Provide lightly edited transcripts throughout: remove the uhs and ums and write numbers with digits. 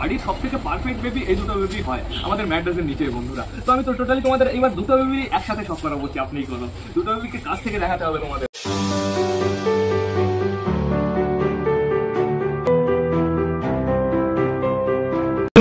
বাড়ির সব থেকে পারফেক্ট বেবি এই দুটো বেবি হয় আমাদের ম্যাট্রেসের নিচে বন্ধুরা। তো আমি তো টোটালি তোমাদের এইবার দুটো বেবি একসাথে শখ করা বলছি, আপনিই কোনো দুটো বেবিকে কাছ থেকে দেখাতে হবে তোমাদের।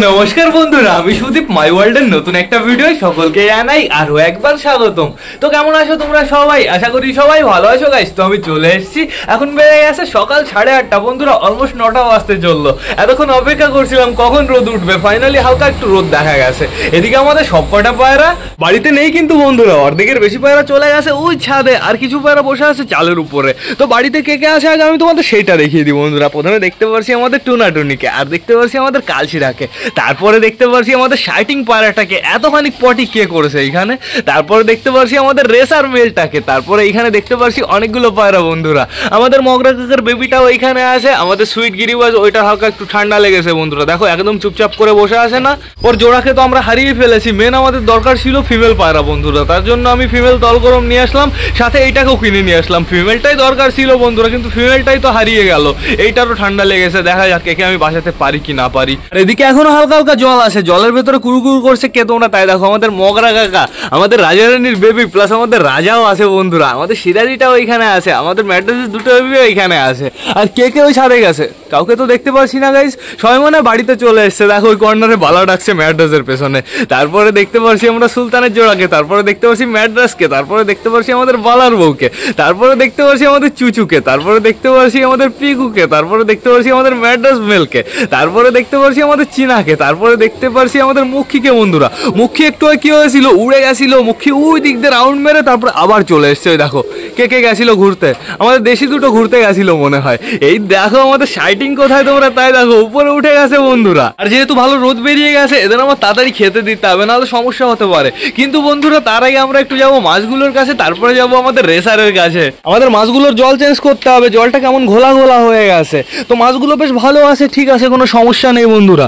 নমস্কার বন্ধুরা, আমি সুদীপ, মাই ওয়ার্ল্ডের নতুন একটা ভিডিও সকলকে জানাই আরো একবার স্বাগতম। তো কেমন আছো তোমরা সবাই? আশা করি সবাই ভালো আছো গাইস। তো আমি চলে এসেছি, এখন বেড়ে গেছে সকাল 8:30 বন্ধুরা, অলমোস্ট 9টা বাজতে চললো। এতক্ষণ অপেক্ষা করছিলাম কখন রোদ উঠবে, ফাইনালি হালকা একটু রোদ দেখা গেছে। এদিকে আমাদের সব কটা পায়রা বাড়িতে নেই কিন্তু বন্ধুরা, অর্ধেকের বেশি পায়রা চলে গেছে ওই ছাদে, আর কিছু পায়রা বসে আছে চালের উপরে। তো বাড়িতে কে কে আছে আগে আমি তোমাদের সেইটা দেখিয়ে দিই বন্ধুরা। প্রথমে দেখতে পাচ্ছি আমাদের টুনাটুনিকে, আর দেখতে পাচ্ছি আমাদের কালশিরাকে, তারপরে দেখতে পাচ্ছি আমাদের শাইটিং পায়রাটাকে, এতখানি পটি কে করেছে এইখানে। তারপরে দেখতে পাচ্ছি আমাদের রেসার মেলটাকে, তারপরে এইখানে দেখতে পাচ্ছি অনেকগুলো পায়রা বন্ধুরা। আমাদের মগরা কাকার বেবিটাও এইখানে আছে, আমাদের সুইট গিরিবাজ, ওইটা হালকা একটু ঠান্ডা লেগেছে বন্ধুরা। দেখো একদম চুপচাপ করে বসে আছে না, ওর জোড়াকে তো আমরা হারিয়ে ফেলেছি। মেন আমাদের দরকার ছিল ফিমেল পায়রা বন্ধুরা, তার জন্য আমি ফিমেল দলগরম নিয়ে আসলাম, সাথে এইটাকেও কিনে নিয়ে আসলাম। ফিমেলটাই দরকার ছিল বন্ধুরা, কিন্তু ফিমেলটাই তো হারিয়ে গেল। এইটারও ঠান্ডা লেগেছে, দেখা যাক একে আমি বাঁচাতে পারি কি না পারি। আর এদিকে এখনো হালকা হালকা জল আছে, জলের ভেতরে কুড়ুকুড়ু করছে কে তোমরা তাই দেখো। আমাদের মগরা কাকা, আমাদের রাজারানীর বেবি, প্লাস আমাদের রাজাও আছে বন্ধুরা, আমাদের সিরাজিটাও ওইখানে আছে, আমাদের ম্যাট্রেসের দুটো বেবিও ওইখানে আছে। আর কে কে ওই ছাদে গেছে কাউকে তো দেখতে পাচ্ছি না গাইস, সবাই মনে বাড়িতে চলে এসছে। দেখো ওই কর্নারে বালা ডাকছে ম্যাট্রেসের পেছনে। তারপরে দেখতে পাচ্ছি আমরা সুলতানের জোড়াকে, তারপরে দেখতে পাচ্ছি ম্যাড্রাসকে, তারপরে দেখতে পাচ্ছি আমাদের বালার বউকে, তারপরে দেখতে পাচ্ছি আমাদের চুচুকে, তারপরে দেখতে পাচ্ছি আমাদের পিকুকে, তারপরে দেখতে পাচ্ছি আমাদের ম্যাড্রাস মেলকে, তারপরে দেখতে পাচ্ছি আমাদের চিনাকে, তারপরে দেখতে পাচ্ছি আমাদের মুখিকে বন্ধুরা। মুখি একটু কি হয়েছিল, উড়ে গেছিল মুখি, ওই দিক দিয়ে রাউন্ড মেরে তারপরে আবার চলে এসছে। ওই দেখো কে কে গেছিল ঘুরতে, আমাদের দেশি দুটো ঘুরতে গেছিল মনে হয়। এই দেখো আমাদের শাইটিং কোথায় তোমরা তাই দেখো, উপরে উঠে গেছে বন্ধুরা। আর যেহেতু ভালো রোদ বেরিয়ে গেছে, এদের আমার তাড়াতাড়ি খেতে দিতে হবে, নাহলে সমস্যা হতে পারে। কিন্তু বন্ধুরা তার আগে আমরা একটু যাবো মাছগুলোর কাছে, তারপরে যাবো আমাদের রেসারের কাছে। আমাদের মাছগুলোর জল চেঞ্জ করতে হবে, জলটা কেমন ঘোলা ঘোলা হয়ে গেছে। তো মাছগুলো বেশ ভালো আছে, ঠিক আছে, কোনো সমস্যা নেই বন্ধুরা।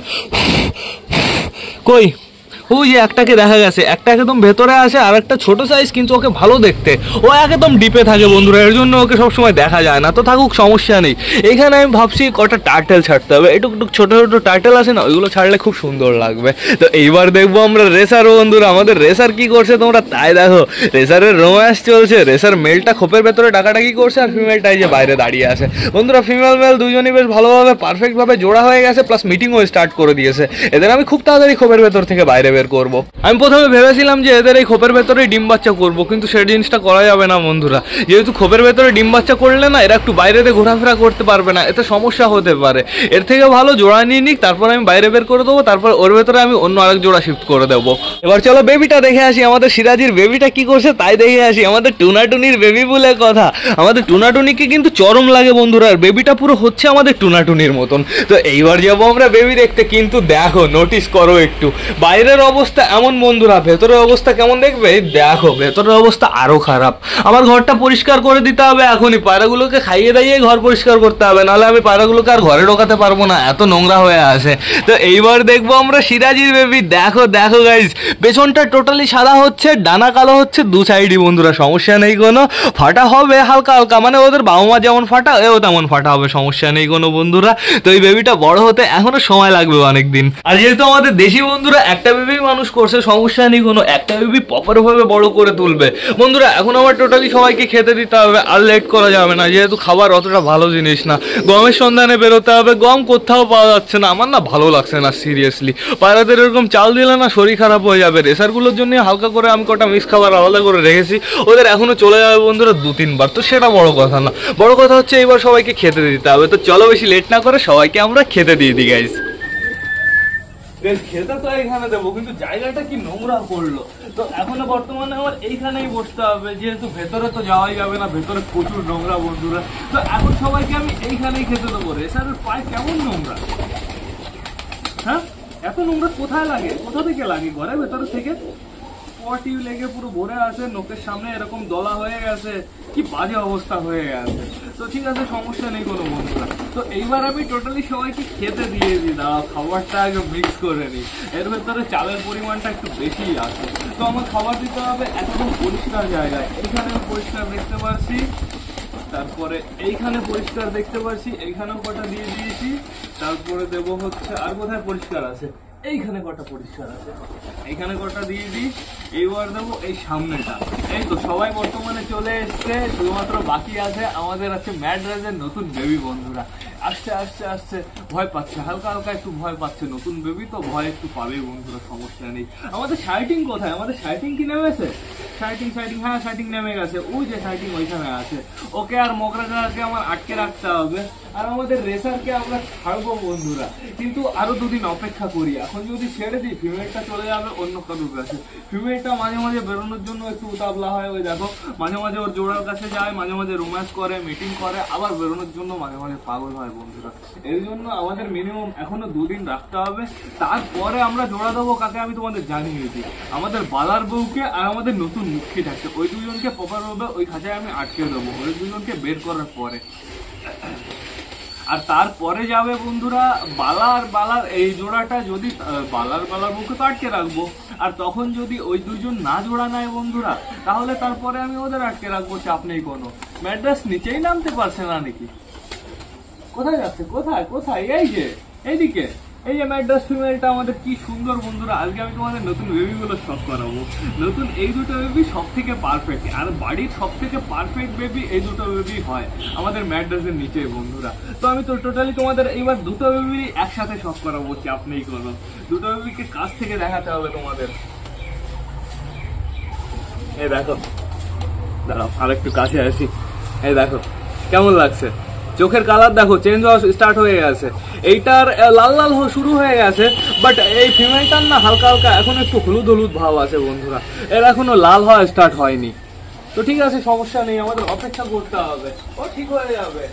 কই ওই যে একটাকে দেখা গেছে, একটা একদম ভেতরে আছে, আর একটা ছোট সাইজ, কিন্তু ওকে ভালো দেখতে, ও একদম ডিপে থাকে বন্ধুরা, এর জন্য ওকে সবসময় দেখা যায় না। তো থাকুক, সমস্যা নেই। এখানে আমি ভাবছি কটা টার্টেল ছাড়তে হবে, একটু ছোট ছোট টার্টেল আছে না, ওইগুলো ছাড়লে খুব সুন্দর লাগবে। তো এইবার দেখবো আমরা রেসার বন্ধুরা, আমাদের রেসার কি করছে তোমরা তাই দেখো। রেসারের রোম্যান্স চলছে, রেসার মেলটা খোপের ভেতরে ডাকাডাকি করছে, আর ফিমেলটাই যে বাইরে দাঁড়িয়ে আছে বন্ধুরা। ফিমেল মেল দুজনই বেশ ভালোভাবে পারফেক্টভাবে জোড়া হয়ে গেছে, প্লাস মিটিংও স্টার্ট করে দিয়েছে। এদের আমি খুব তাড়াতাড়ি খোপের ভেতর থেকে বাইরে করব। আমি প্রথমে ভেবেছিলাম যে এদের এই খোপের ভেতরে ডিম বাচ্চা করব, কিন্তু সেই জিনিসটা করা যাবে না বন্ধুরা। যেহেতু খোপের ভেতরে ডিম বাচ্চা করলে না, এরা একটু বাইরে ঘোরাফেরা করতে পারবে না, এতে সমস্যা হতে পারে। এর থেকে ভালো জোড়া নিয়ে নিক, তারপর আমি বাইরে বের করে দেবো, তারপর ওর ভেতরে আমি অন্য আরেক জোড়া শিফট করে দেবো। এবার চলো বেবিটা দেখে আসি, আমাদের সিরাজির বেবিটা কি করছে তাই দেখে আসি। আমাদের টুনাটুনির বেবি বলে কথা, আমাদের টুনাটুনিকে কিন্তু চরম লাগে বন্ধুরা, আর বেবিটা পুরো হচ্ছে আমাদের টুনাটুনির মতন। তো এইবার যাবো আমরা বেবি দেখতে, কিন্তু দেখো নোটিস করো একটু, বাইরের অবস্থা এমন বন্ধুরা, ভেতরের অবস্থা কেমন দেখবে দেখো, ভেতরের অবস্থা আরো খারাপ। আমার ঘরটা পরিষ্কার করে দিতে হবে এখনই, পায়রাগুলোকে খাইয়ে দাইয়ে ঘর পরিষ্কার করতে হবে, নাহলে আমি পায়রাগুলোকে আর ঘরে ঢোকাতে পারবো না, এত নোংরা হয়ে আছে। তো এইবার দেখবো আমরা সিরাজির বেবি। দেখো দেখো গাইজ, পেছনটা টোটালি সাদা হচ্ছে, ডানা কালো হচ্ছে, দু সাইডই বন্ধুরা, সমস্যা নেই কোনো। ফাটা হবে হালকা হালকা, মানে ওদের বাবা মা যেমন ফাটা এও তেমন ফাটা হবে, সমস্যা নেই কোনো বন্ধুরা। তো এই বেবিটা বড় হতে এখনো সময় লাগবে অনেকদিন। আর যেহেতু আমাদের দেশি বন্ধুরা একটা বেবি মানুষ করছে, সমস্যা নেই কোনো, একটা বেবি প্রপারভাবে বড় করে তুলবে বন্ধুরা। এখন আমার টোটালি সবাইকে খেতে দিতে হবে, আর লেট করা যাবে না, যেহেতু খাবার অতটা ভালো জিনিস না। গমের সন্ধানে বেরোতে হবে, গম কোথাও পাওয়া যাচ্ছে না, আমার না ভালো লাগছে না সিরিয়াসলি। পায়রাদের এরকম চাল দিলে না শরীর খারাপ হয়ে যাবে। রেসারগুলোর জন্য হালকা করে আমি কটা মিক্স খাবার আলাদা করে রেখেছি, ওদের এখনো চলে যাবে বন্ধুরা 2-3 বার, তো সেটা বড় কথা না। বড় কথা হচ্ছে এবার সবাইকে খেতে দিতে হবে। তো চলো বেশি লেট না করে সবাইকে আমরা খেতে দিয়ে দিই গাইস। খেতে তো এইখানে দেবো, কিন্তু জায়গাটা কি নোংরা করলো। তো এখনো বর্তমানে আমার এইখানেই বসতে হবে, যেহেতু ভেতরে তো যাওয়াই যাবে না, ভেতরে প্রচুর নোংরা বন্ধুরা। তো এখন সবাইকে আমি এইখানেই খেতে দেবো। রেসারের পায়ে কেমন নোংরা, হ্যাঁ এত নোংরা কোথায় লাগে, কোথা থেকে লাগে? ঘরের ভেতরে থেকে পটি লেগে পুরো ভরে আছে, নোকের সামনে এরকম দলা হয়ে গেছে, কি বাজে অবস্থা হয়ে গেছে। তো ঠিক আছে, সমস্যা নেই কোনো বন্ধুরা। তো এইবার আমি টোটালি সবাইকে খেতে দিয়েছি, দাঁড়াও খাবারটা আগে মিক্স করে নিই। এর ভেতরে চালের পরিমাণটা একটু বেশি আছে, তো আমার খাবার দিতে হবে একদম পরিষ্কার জায়গায়। এখানে পরিষ্কার দেখতে পাচ্ছি, তারপরে এইখানে পরিষ্কার দেখতে পাচ্ছি, এইখানেও কটা দিয়ে দিয়েছি। তারপরে দেবো হচ্ছে আর কোথায় পরিষ্কার আছে, এইখানে কটা পরিষ্কার আছে, এইখানে কটা দিয়ে দিই। এইবার দেবো এই সামনেটা। এই তো সবাই বর্তমানে চলে এসছে, শুধুমাত্র বাকি আছে আমাদের আছে ম্যাড্রাসের নতুন বেবি বন্ধুরা। আসছে আসছে আসছে, ভয় পাচ্ছে, হালকা হালকা একটু ভয় পাচ্ছে, নতুন বেবি তো ভয় একটু পাবে বন্ধুরা, সমস্যা নেই। আমাদের শার্টিং কোথায়, আমাদের শার্টিং কি নেমেছে? শার্টিং হ্যাঁ শার্টিং নেমে গেছে, ওই যে শার্টিং ওইখানে আছে। ওকে আর মগরাকে আমার আটকে রাখতে হবে। আর আমাদের রেসারকে আমরা ছাড়বো বন্ধুরা, কিন্তু আরো দুদিন অপেক্ষা করি। এখন যদি ছেড়ে দিই ফিমেলটা চলে যাবে অন্য কারোর কাছে। ফিমেলটা মাঝে মাঝে বেরোনোর জন্য একটু উতাবলা হয়, ওই দেখো মাঝে মাঝে ওর জোড়ার কাছে যায়, মাঝে মাঝে রোম্যান্স করে, মিটিং করে, আবার বেরোনোর জন্য মাঝে মাঝে পাগল হয় বন্ধুরা। এর জন্য আমাদের মিনিমাম এখনো দুদিন রাখতে হবে, তারপরে আমরা জোড়া দেবো কাকে আমি তোমাদের জানিয়ে দিই। আমাদের বালার বউকে আর আমাদের নতুন মুখী থাকছে, ওই দুজনকে প্রপার ভাবে ওই খাঁচায় আমি আটকে দেবো, ওই দুজনকে বের করার পরে। আর তারপরে যাবে বন্ধুরা বালার এই জোড়াটা, যদি বালার বুকে তো আটকে রাখবো। আর তখন যদি ওই দুজন না জোড়া নেয় বন্ধুরা, তাহলে তারপরে আমি ওদের আটকে রাখবো, চাপ নেই কোনো। ম্যাড্রাস নিচেই নামতে পারছে না নাকি? কোথায় যাচ্ছে, কোথায় কোথায়? এই যে এইদিকে, এই যে ম্যাড্রাস ফিমেলটা আমাদের কি সুন্দর বন্ধুরা। আজকে আমি তোমাদের নতুন বেবি গুলো শখ করাবো। নতুন এই দুটো বেবি সব থেকে পারফেক্ট, আর বাড়ির সব থেকে পারফেক্ট বেবি এই দুটো বেবি হয় আমাদের ম্যাড্রাসের নিচে বন্ধুরা। তো আমি তো টোটালি তোমাদের এইবার দুটো বেবি একসাথে শখ করাবো, চাপ নেই কোনো। দুটো বেবিকে কাছ থেকে দেখাতে হবে তোমাদের। এই দেখো, দাঁড়াও আর একটু কাছে আসি। এই দেখো কেমন লাগছে, চোখের কালার দেখো চেঞ্জ হওয়া স্টার্ট হয়ে গেছে। এইটার লাল লাল শুরু হয়ে গেছে, বাট এই ফিমেলটার না হালকা হালকা এখন একটু হলুদ হলুদ ভাব আছে বন্ধুরা, এর এখনো লাল হওয়া স্টার্ট হয়নি। তো ঠিক আছে, সমস্যা নেই, আমাদের অপেক্ষা করতে হবে, ও ঠিক হয়ে যাবে,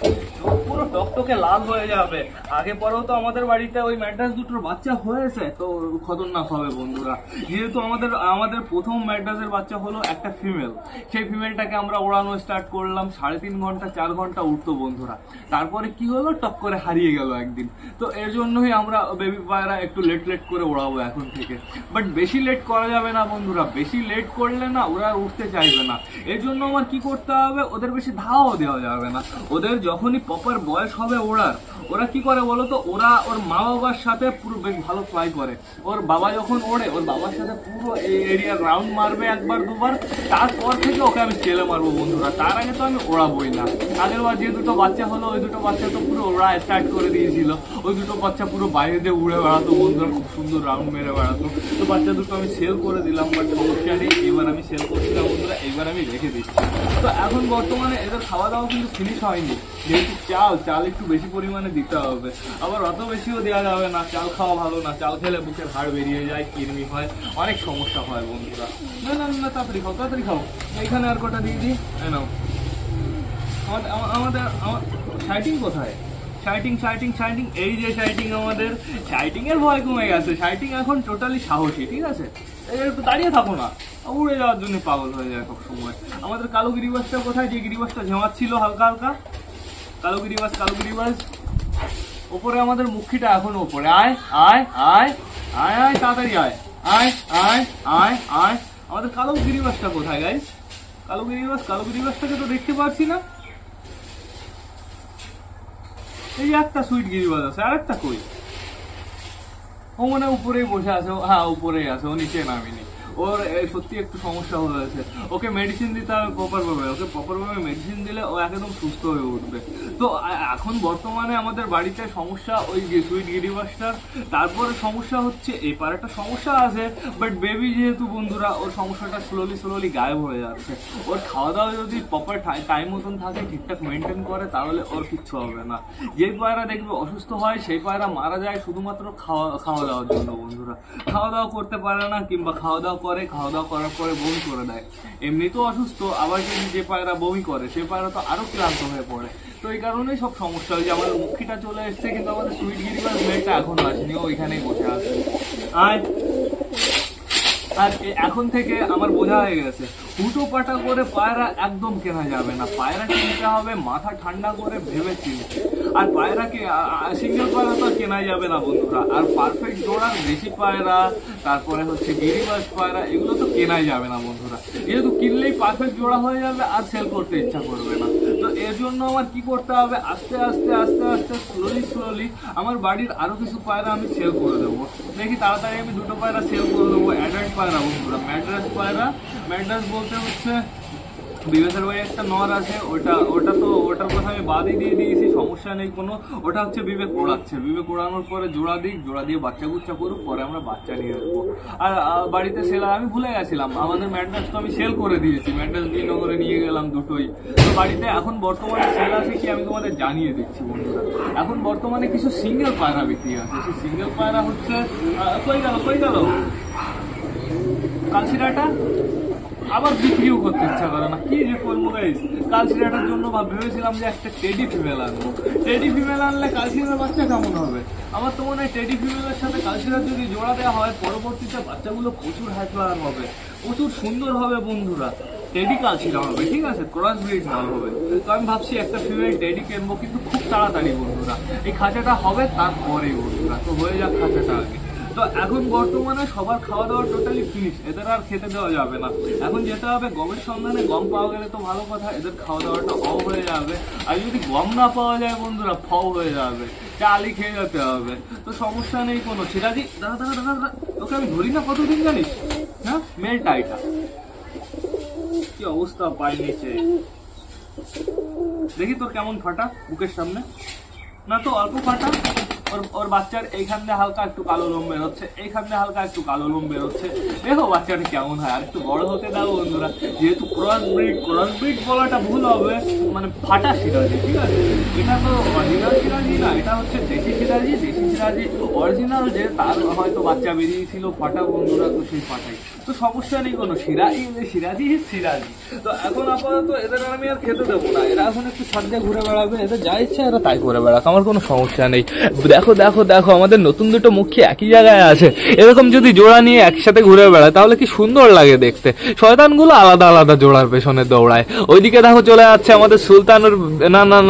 পুরো টকটকে লাল হয়ে যাবে। আগে পরেও তো আমাদের বাড়িতে ওই ম্যাড্রাস দুটোর বাচ্চা হয়েছে, তো খতরনাক হবে বন্ধুরা। যেহেতু আমাদের প্রথম ম্যাড্রাসের বাচ্চা হলো একটা ফিমেল, সেই ফিমেলটাকে আমরা ওড়ানো স্টার্ট করলাম, 3.5 ঘন্টা 4 ঘন্টা উঠতো বন্ধুরা। তারপরে কি হলো, টক করে হারিয়ে গেল একদিন। তো এর জন্যই আমরা বেবি পায়রা একটু লেট করে ওড়াবো এখন থেকে। বাট বেশি লেট করা যাবে না বন্ধুরা, বেশি লেট করলে না ওরা উঠতে চাইবে না। এর জন্য আমার কি করতে হবে, ওদের বেশি ধাওয়াও দেওয়া যাবে না। ওদের যখনই প্রপার বয়স হবে ওড়ার, ওরা কি করে বলতো, ওরা ওর মা বাবার সাথে পুরো বেশ ভালো ফ্লাই করে। ওর বাবা যখন ওড়ে, ওর বাবার সাথে পুরো এই এরিয়া রাউন্ড মারবে একবার দুবার, তারপর থেকে ওকে আমি ছেলে মারবো বন্ধুরা। তার আগে তো আমি ওড়াবোই না। আগের বার যে দুটো বাচ্চা হলো, ওই দুটো বাচ্চা তো পুরো ওড়া স্টার্ট করে দিয়েছিল। ওই দুটো বাচ্চা পুরো বাইরে দিয়ে উড়ে বেড়াতো বন্ধুরা, খুব সুন্দর রাউন্ড মেরে বেড়াতো। তো বাচ্চা দুটো আমি সেল করে দিলাম, বাট সমস্যা নেই, এবার আমি সেল করছিলাম বন্ধুরা, এইবার আমি রেখে দিচ্ছি। তো এখন বর্তমানে এদের খাওয়া দাওয়া কিন্তু ফিনিশ হয়নি, যেহেতু চাল একটু বেশি পরিমাণে দিতে হবে। আবার অত বেশিও দেওয়া যাবে না, চাল খাওয়া ভালো না, চাল খেলে বুকের হাড় বেরিয়ে যায়, কিরমি হয়, অনেক সমস্যা হয় বন্ধুরা। না তাড়াতাড়ি খাও। এইখানে আর কটা দিয়ে দিই, নাও। আমার শার্টিং কোথায়? শার্টিং এই যে শার্টিং, আমাদের শার্টিং এর ভয় কমে গেছে। শার্টিং এখন টোটালি সাহসী, ঠিক আছে? একটু দাঁড়িয়ে থাকো না, উড়ে যাওয়ার জন্য পাগল হয়ে যায় সব সময়। আমাদের কালো গিরিবাসটা কোথায়, যে গিরিবাসটা ঝামাচ্ছিল হালকা হালকা, কালো গিরিবাস ওপরে। আমাদের মুখিটা এখন ওপরে। আয় আয় আয় আয় আয় তাড়াতাড়ি আয় আয় আয় আয় আয়। আমাদের কালো গিরিবাসটা কোথায় গাইস? কালো গিরিবাসটাকে তো দেখতে পাচ্ছি না। এই একটা সুইট গিরিবাস আছে, আর একটা কই? ও মানে উপরেই বসে আছে, হ্যাঁ উপরেই আছে, ও নিচে নামিনি। ওর সত্যি একটু সমস্যা হয়েছে, ওকে মেডিসিন দিতে হবে প্রপার ভাবে মেডিসিন দিলে ও একদম সুস্থ হয়ে উঠবে। তো এখন বর্তমানে আমাদের বাড়িতে সমস্যা ওই সুইট গিরিবাসটার। তারপরে সমস্যা হচ্ছে এপার একটা সমস্যা আছে, বাট বেবি যেহেতু বন্ধুরা, ওর সমস্যাটা স্লোলি গায়েব হয়ে যাচ্ছে। ওর খাওয়া দাওয়া যদি প্রপার টাইম মতন থাকে, ঠিকঠাক মেনটেন করে, তাহলে ওর কিচ্ছু হবে না। যেই পায়রা দেখবে অসুস্থ হয়, সেই পায়রা মারা যায় শুধুমাত্র খাওয়া দাওয়ার জন্য বন্ধুরা। খাওয়া দাওয়া করতে পারে না, কিংবা খাওয়া দাওয়া করার পরে বমি করে দেয়। এমনিতেও অসুস্থ, আবার যে পায়রা বমি করে, সেই পায়রা তো আরো ক্লান্ত হয়ে পড়ে। তো এই কারণেই সব সমস্যা হয়েছে। আমাদের মুখিটা চলে এসছে, কিন্তু আমাদের সুইট গিরিবাস মেয়েটা এখনো আসেনি, ও ওইখানেই বসে আছে। আর এখন থেকে আমার বোঝা হয়ে গেছে, হুটো পাটা করে পায়রা একদম কেনা যাবে না। পায়রা কিনতে হবে মাথা ঠান্ডা করে ভেবে চিনতে। আর পায়রাকে সিঙ্গেল পায়রা তো কেনা যাবে না বন্ধুরা। আর পারফেক্ট জোড়ার দেশি পায়রা, তারপরে হচ্ছে গিরিবাস পায়রা, এগুলো তো কেনাই যাবে না বন্ধুরা। যেহেতু কিনলেই পারফেক্ট জোড়া হয়ে যাবে, আর সেল করতে ইচ্ছা করবে না। তো এর জন্য আমার কি করতে হবে, আস্তে আস্তে আস্তে আস্তে স্লোলি আমার বাড়ির আরো কিছু পায়রা আমি সেল করে দেবো। দেখি তাড়াতাড়ি আমি 2টো পায়রা সেল করে দেবো, অ্যাডাল্ট পায়রা বন্ধুরা, ম্যাড্রাস পায়রা। ম্যাড্রাস বলতে হচ্ছে বিবেকের ভাই একটা নর আছে, ওটার কথা আমি বাদই দিয়ে দিয়েছি, সমস্যা নেই কোনো। ওটা হচ্ছে বিবেক ওড়াচ্ছে, বিবেক ওড়ানোর পরে জোড়া দিয়ে বাচ্চা কুচ্চা করুক, পরে আমরা বাচ্চা নিয়ে আসবো। আর বাড়িতে সেল আমি ভুলে গেছিলাম, আমাদের ম্যাড্রাস তো আমি সেল করে দিয়েছি, ম্যাড্রাস বিনগরে নিয়ে গেলাম দুটোই। তো বাড়িতে এখন বর্তমানে সেল আছে কি আমি তোমাদের জানিয়ে দিচ্ছি বন্ধুরা। এখন বর্তমানে কিছু সিঙ্গেল পায়রা বিক্রি আছে, সেই সিঙ্গেল পায়রা হচ্ছে কই গেল কালশিরাটা আবার বিক্রিও করতে ইচ্ছা করে না, কি যে করবো গাইস। কালশিরাটার জন্য ভেবেছিলাম যে একটা টেডি ফিমেল আনবো, টেডি ফিমেল আনলে কালশিরার বাচ্চা কেমন হবে। আমার তো মনে হয় টেডি ফিমেলের সাথে কালশিরার যদি জোড়া দেওয়া হয় পরবর্তীতে বাচ্চাগুলো প্রচুর হাই ফ্লাওয়ার হবে, প্রচুর সুন্দর হবে বন্ধুরা। টেডি কালশিরা হবে, ঠিক আছে, ক্রস ব্রিড মাল হবে। তো আমি ভাবছি একটা ফিমেল টেডি কিনবো, কিন্তু খুব তাড়াতাড়ি বন্ধুরা। এই খাঁচাটা হবে তারপরেই বন্ধুরা, তো হয়ে যাক খাঁচাটা আগে। তো এখন বর্তমানে সবার খাওয়া দাওয়া টোটালি ফিনিশ, এদের আর খেতে দেওয়া যাবে না। এখন যেতে হবে গমের সন্ধানে, গম পাওয়া গেলে তো ভালো কথা, এদের খাওয়া দাওয়াটা হয়ে যাবে। আর যদি গম না পাওয়া যায় বন্ধুরা, হয়ে যাবে, চালই খেয়ে যেতে হবে। তো সমস্যা নেই কোনো। সিরাজি দাদা তোকে আমি ধরি না কতদিন জানিস, হ্যাঁ মেলটা এটা কি অবস্থা, পাই নিচে দেখি তোর কেমন ফাটা বুকের সামনে, না তো অল্প ফাটা। ওর বাচ্চার এইখান দিয়ে হালকা একটু কালো লোম বেরোচ্ছে, এইখান দিয়ে হালকা একটু কালো লোম বেরোচ্ছে। দেখো বাচ্চাটা কেমন হয়, আর একটু বড় হতে দাও বন্ধুরা। যেহেতু ক্রস ব্রিড বলাটা ভুল হবে, মানে ফাটা সিরাজি, ঠিক আছে। এটা তো অরিজিনাল সিরাজি না, এটা হচ্ছে দেশি সিরাজি। অরিজিনাল যে তার হয়তো বাচ্চা বেরিয়েছিল ফাটা বন্ধুরা, তো সেই ফাটাই। তো সমস্যা নেই কোনো, সিরাজি। তো এখন আপাতত এদের আমি আর খেতে দেবো না, এরা এখন একটু ছাদে ঘুরে বেড়াবে, এদের যা ইচ্ছা এরা তাই করে বেড়াক, আমার কোনো সমস্যা নেই। দেখো আমাদের নতুন দুটো মুখী একই জায়গায় আছে, এরকম যদি জোড়া নিয়ে একসাথে ঘুরে বেড়ায় তাহলে কি সুন্দর লাগে দেখতে। শয়তানগুলো আলাদা আলাদা জোড়ার পেছনে দৌড়ায়। ওইদিকে দেখো চলে যাচ্ছে আমাদের সুলতানের,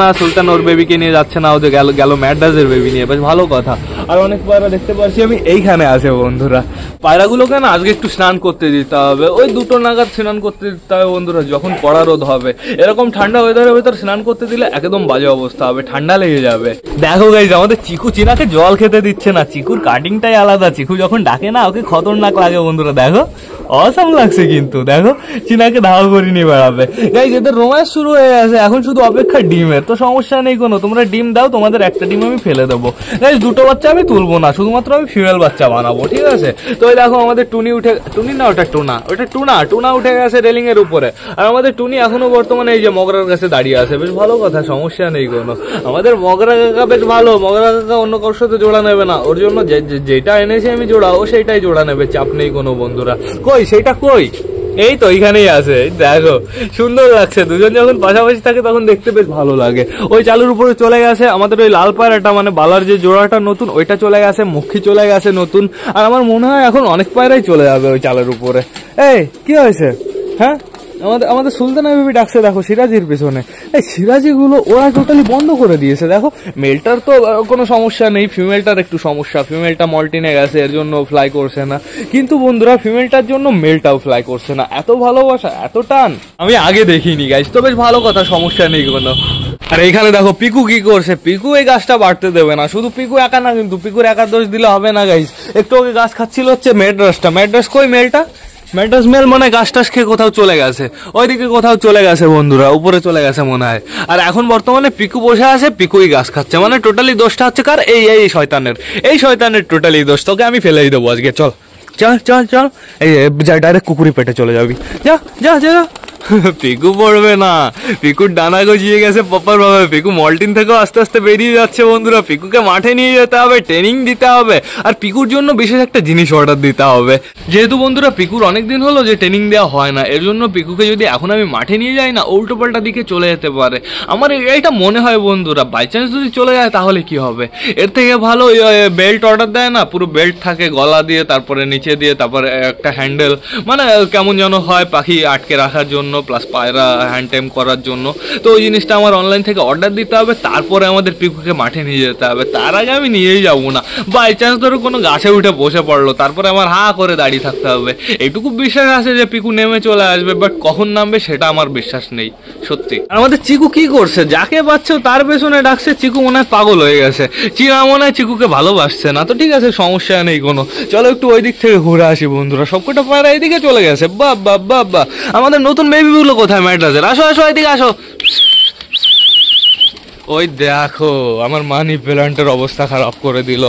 না সুলতান ওর বেবিকে নিয়ে যাচ্ছে না, ওদের গেল ম্যাড্রাসের বেবি নিয়ে, বেশ ভালো কথা। আর অনেক পায়রা দেখতে পাচ্ছি আমি এইখানে আছে বন্ধুরা। পায়রাগুলোকে না আজকে একটু স্নান করতে দিতে হবে, ওই 2টো নাগাদ স্নান করতে দিতে হবে বন্ধুরা, যখন কড়া রোদ হবে। এরকম ঠান্ডা ওয়েদারের ভেতর স্নান করতে দিলে একদম বাজে অবস্থা হবে, ঠান্ডা লেগে যাবে। দেখো গাইস আমাদের চিকু চিনাকে জল খেতে দিচ্ছে না, চিকুর কাটিংটাই আলাদা। চিকু যখন ডাকে না ওকে খতরনাক লাগে বন্ধুরা, দেখো অসাম লাগছে কিন্তু। দেখো চিনাকে ধাওয়া করে নিয়ে বেড়াবে। গাইস এদের রোম্যান্স শুরু হয়ে গেছে, এখন শুধু অপেক্ষা ডিমের। তো সমস্যা নেই কোনো, তোমরা ডিম দাও, তোমাদের একটা ডিম আমি ফেলে দেবো। গাইস 2টো বাচ্চা আমি তুলবো না, শুধুমাত্র আমি ফিমেল বাচ্চা বানাবো, ঠিক আছে। তো এই দেখো আমাদের টুনা উঠে গেছে রেলিং এর উপরে। আর আমাদের টুনি এখনো বর্তমানে এই যে মগরার কাছে দাঁড়িয়ে আছে, বেশ ভালো কথা, সমস্যা নেই কোনো। আমাদের মগরা কাকা বেশ ভালো, মগরা কাকা অন্য কারোর সাথে জোড়া নেবে না, ওর জন্য যেটা এনেছে আমি জোড়া, ও সেইটাই জোড়া নেবে, চাপ নেই কোনো বন্ধুরা। সেইটা এই তো এইখানেই আছে, দেখো সুন্দর লাগছে। দুজন যখন পাশাপাশি থাকে তখন দেখতে বেশ ভালো লাগে। ওই চালুর উপরে চলে গেছে আমাদের ওই লাল পায়রাটা, মানে বালার যে জোড়াটা নতুন, ওইটা চলে গেছে, মুখী চলে গেছে নতুন। আর আমার মনে হয় এখন অনেক পায়রাই চলে যাবে ওই চালের উপরে। এই কি হয়েছে, হ্যাঁ আমাদের সুলতানা বেবি ডাকছে দেখো সিরাজির পেছনে। এই সিরাজি গুলো ওরা টোটালি বন্ধ করে দিয়েছে। দেখো মেলটার তো কোনো সমস্যা নেই, ফিমেলটার একটু সমস্যা, ফিমেলটা মল্টিনে গেছে এর জন্য ফ্লাই করছে না। কিন্তু বন্ধুরা ফিমেলটার জন্য মেলটাও ফ্লাই করছে না, এত ভালোবাসা এত টান আমি আগে দেখিনি গাইস। তো বেশ ভালো কথা, সমস্যা নেই কোনো। আর এইখানে দেখো পিকু কি করছে, পিকু এই গাছটা বাড়তে দেবে না। শুধু পিকু একা না কিন্তু, পিকুর একা দোষ দিলে হবে না গাইস। একটু ওকে গাছ খাচ্ছিল হচ্ছে ম্যাড্রাস কই মেলটা, ম্যাড্রাস মেল মনে হয় গাছ টাছ খেয়ে কোথাও চলে গেছে, ওইদিকে কোথাও চলে গেছে বন্ধুরা, উপরে চলে গেছে মনে হয়। আর এখন বর্তমানে পিকু বসে আছে, পিকুই গাছ খাচ্ছে, মানে টোটালি দোষটা হচ্ছে কার, এই শয়তানের টোটালি দোষ। তোকে আমি ফেলেই দেবো আজকে, চল এই ডাইরেক্ট কুকুরি পেটে চলে যাবি, যা। পিকু পড়বে না, পিকুর ডানা গজিয়ে গেছে প্রপার ভাবে। পিকু মল্টিন থেকেও আস্তে আস্তে বেরিয়ে যাচ্ছে বন্ধুরা। পিকুকে মাঠে নিয়ে যেতে হবে, ট্রেনিং দিতে হবে, আর পিকুর জন্য বিশেষ একটা জিনিস অর্ডার দিতে হবে। যেহেতু বন্ধুরা পিকুর অনেকদিন হলো যে ট্রেনিং দেওয়া হয় না, এর জন্য পিকুকে যদি এখন আমি মাঠে নিয়ে যাই না, উল্টো পাল্টা দিকে চলে যেতে পারে। আমার এইটা মনে হয় বন্ধুরা, বাই চান্স যদি চলে যায় তাহলে কি হবে। এর থেকে ভালো বেল্ট অর্ডার দেয় না, পুরো বেল্ট থাকে গলা দিয়ে, তারপরে নিচে দিয়ে, তারপরে একটা হ্যান্ডেল, মানে কেমন যেন হয় পাখি আটকে রাখার জন্য, জন্য, প্লাস পায়রা হ্যান্ড টাইম করার জন্য। তো ওই জিনিসটা আমার অনলাইন থেকে অর্ডার দিতে হবে, তারপরে আমাদের পিকুকে মাঠে নিয়ে যেতে হবে। তার আগে আমি নিয়েই যাবো না। বাই চান্স ধরো কোনো গাছে উঠে বসে পড়লো, তারপরে আমার করে দাঁড়িয়ে থাকতে হবে। এইটুকু বিশ্বাস আছে যে পিকু নেমে চলে আসবে, বাট কখন নামবে সেটা আমার বিশ্বাস নেই সত্যি। আর আমাদের চিকু কি করছে, যাকে পাচ্ছে তার পেছনে ডাকছে। চিকু মনে হয় পাগল হয়ে গেছে, চিনা মনে হয় চিকুকে ভালোবাসছে না। তো ঠিক আছে, সমস্যা নেই কোনো, চলো একটু ওই দিক থেকে ঘুরে আসি বন্ধুরা। সবকটা পায়রা এইদিকে চলে গেছে। বাহ, আমাদের নতুন বেবিগুলো কোথায় ম্যাড্রাসের? আসো আসো, এদিকে আসো। ওই দেখো আমার মানি প্ল্যান্টের অবস্থা খারাপ করে দিল।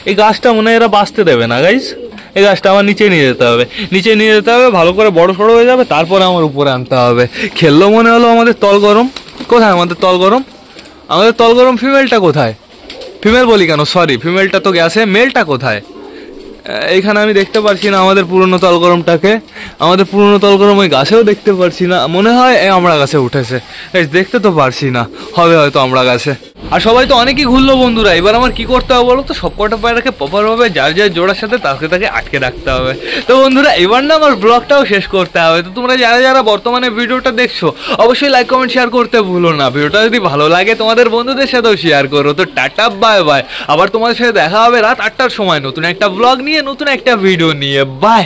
এই গাছটা মনে হয় এরা বাঁচতে দেবে না গাইস। এই গাছটা আমার নিচে নিয়ে যেতে হবে, নিচে নিয়ে যেতে হবে, ভালো করে বড় সড়ো হয়ে যাবে, তারপরে আমার উপরে আনতে হবে। খেললো মনে হলো আমাদের তল গরম। কোথায় আমাদের তল গরম? আমাদের তল গরম ফিমেলটা কোথায়? ফিমেল বলি কেন, সরি, ফিমেলটা তো গেছে, মেলটা কোথায়? এইখানে আমি দেখতে পারছি না আমাদের পুরনো তলগরমটাকে। আমাদের পুরনো তলগরম ওই গাছেও দেখতে পারছি না, মনে হয় আমরা গাছে উঠেছে। দেখতে তো পারছি না, হবে হয়তো আমরা গাছে। আর সবাই তো অনেকই ঘুরলো বন্ধুরা, এবার আমার কি করতে হবে বলো তো? সবকটা পায়রাকে প্রপারভাবে যার যার জোড়ার সাথে তাকে আটকে রাখতে হবে। তো বন্ধুরা এবার না আমার ব্লগটাও শেষ করতে হবে। তো তোমরা যারা যারা বর্তমানে ভিডিওটা দেখছো অবশ্যই লাইক কমেন্ট শেয়ার করতে ভুলো না। ভিডিওটা যদি ভালো লাগে তোমাদের বন্ধুদের সাথেও শেয়ার করো। তো টাটা বাই বাই, আবার তোমাদের সাথে দেখা হবে রাত 8টার সময় নতুন একটা ব্লগ নিয়ে, নতুন একটা ভিডিও নিয়ে। বাই।